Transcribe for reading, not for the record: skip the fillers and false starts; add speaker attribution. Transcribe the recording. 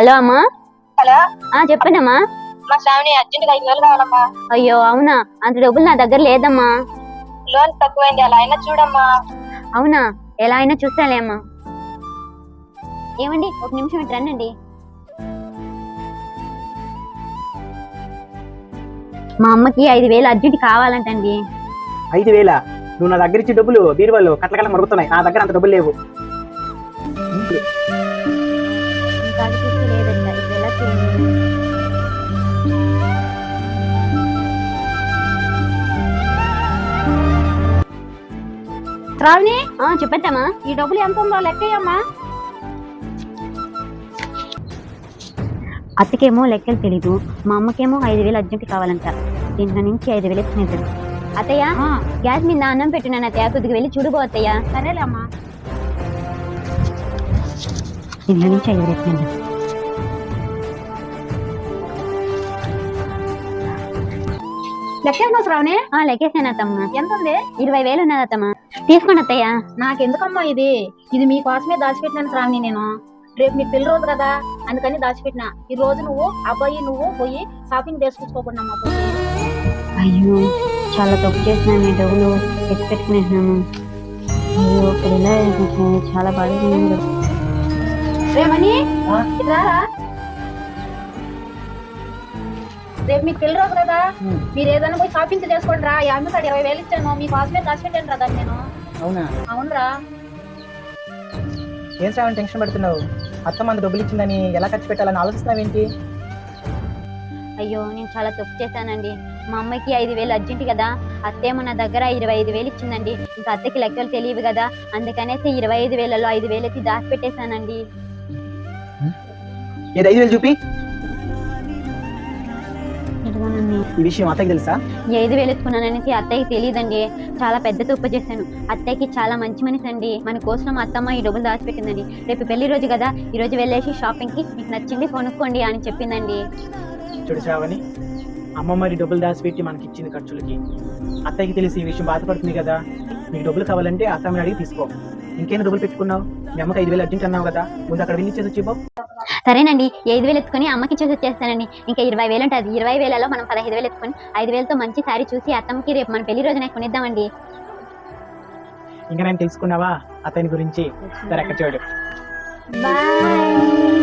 Speaker 1: Hello అమ్మా.
Speaker 2: Hello
Speaker 1: చెప్పండి అమ్మా.
Speaker 2: మా శ్రావణి అర్జెంట్ గా 5,000 కావాలమ్మా.
Speaker 1: అయ్యో అవునా, అంత డబ్బులు నా దగ్గర లేదమ్మా.
Speaker 2: లోన్ తక్కువైంది, అలా అయినా చూడమ్మా.
Speaker 1: అవునా, ఎలా అయినా చూస్తాలే అమ్మా. ఏమండి, ఒక నిమిషం ఇటు రండి. మా అమ్మకి 5,000 అర్జెంట్ కావాలంటండి.
Speaker 3: 5,000? నువ్వు నా దగ్గర ఇచ్చి డబ్బులు బీరువాళ్ళు కట్ల మరుగుతున్నాయి. నా దగ్గర అంత డబ్బులు లేవు.
Speaker 1: శ్రావణి, చెప్పట్టమ్మా. ఈ డబ్బులు ఎంత ఉందో లెక్కయ్యమ్మా. అత్తకేమో లెక్కలు తెలీదు, మా అమ్మకేమో 5,000 అర్జెంట్ కావాలంట. దీంట్లో నుంచి 5,000 ఇచ్చినట్టు. అత్తయ్య, గ్యాస్ మీద అన్నం పెట్టున్నాను అత్తయ్య, కొద్దిగా వెళ్ళి చూడుకో అత్తయ్య. సరేలే అమ్మా. దీంట్లో నుంచి 5,000 ఇచ్చినట్టు. లెక్కేసినా శ్రావణి? లెక్కేసాను అత్తమ్మ. ఎంత ఉంది? 20,000 ఉన్నది అత్తమ్మ. తీసుకోండి అత్తయ్య.
Speaker 4: నాకెందుకమ్మా ఇది మీకోసమే దాచిపెట్టినాను శ్రావణి. నేను రేపు మీ పెళ్లి రోజు కదా, అందుకని దాచిపెట్టినా. ఈ రోజు నువ్వు అబ్బాయి నువ్వు పోయి షాపింగ్ చేసుకుంటుకోకుండా.
Speaker 1: అయ్యో, చాలా తప్పు చేసినాను. డబ్బులు ఎత్తి పెట్టుకునేసినాను. అయ్యో, ఇప్పుడు ఇలా చాలా బాగా.
Speaker 4: రేమని రారా, రేపు మీకు పెళ్లి రోజు కదా, మీరు ఏదైనా పోయి షాపింగ్ చేసుకోండి రా. అమ్మ కాడ 20,000 ఇచ్చాను, మీకోసమే దాచిపెట్టాను రా నేను.
Speaker 3: అవునా?
Speaker 4: అవునరా.
Speaker 3: ఏం శ్రావణి టెన్షన్ పడుతున్నావు? అత్తమ్మ అంత డబ్బులు ఇచ్చిందని ఎలా ఖర్చు పెట్టాలని ఆలోచిస్తున్నావు ఏంటి?
Speaker 1: అయ్యో, నేను చాలా తప్పు చేశానండి. మా అమ్మకి 5,000 అర్జెంట్ కదా, అత్తేమో నా దగ్గర 25,000 ఇచ్చిందండి. ఇంకా అత్తకి లెక్కలు తెలియవు కదా, అందుకనేసి 25,000లో 5,000 ఎత్తి దాచి పెట్టేశానండి.
Speaker 3: ఏది 5,000 చూపి. ఈ విషయం అత్తకి తెలుసా?
Speaker 1: 5,000 ఎత్తుకున్నాననేసి అత్తయ్యకి తెలియదండి. చాలా పెద్ద తప్పు చేశాను. అత్తయ్యకి చాలా మంచి మనిషి అండి. మన కోసం అత్తమ్మ ఈ డబ్బులు దాచిపెట్టిందండి. రేపు పెళ్లి రోజు కదా, ఈ రోజు వెళ్ళేసి షాపింగ్ కి మీకు నచ్చింది కొనుక్కోండి అని చెప్పిందండి.
Speaker 3: చూడు శ్రావణి, అమ్మ మరి డబ్బులు దాచిపెట్టి మనకి ఇచ్చింది ఖర్చులకి. అత్తయ్యకి తెలిసి ఈ విషయం బాధపడుతుంది కదా. నీకు డబ్బులు కావాలంటే అత్తమ్మని అడిగి తీసుకో. ఇంకేం డబ్బులు పెట్టుకున్నావు? మీ అమ్మకి 5,000 అర్జెంట్ అన్నావు కదా, ముందు అక్కడ వెళ్ళి ఇచ్చేసి వచ్చిపో.
Speaker 1: సరేనండి, 5,000 ఎత్తుకొని అమ్మకి చూసి వచ్చేస్తానండి. ఇంకా 20,000 ఉంటుంది. 20,000లో మనం 15,000 ఎత్తుకొని 5,000తో మంచి సారీ చూసి అత్తమ్మకి రేపు మన పెళ్లి రోజున కొనిద్దామండి.
Speaker 3: ఇంకా నేను తెలుసుకున్నావా అతని గురించి? సరే, అక్కడ చూడు.
Speaker 1: బాయ్.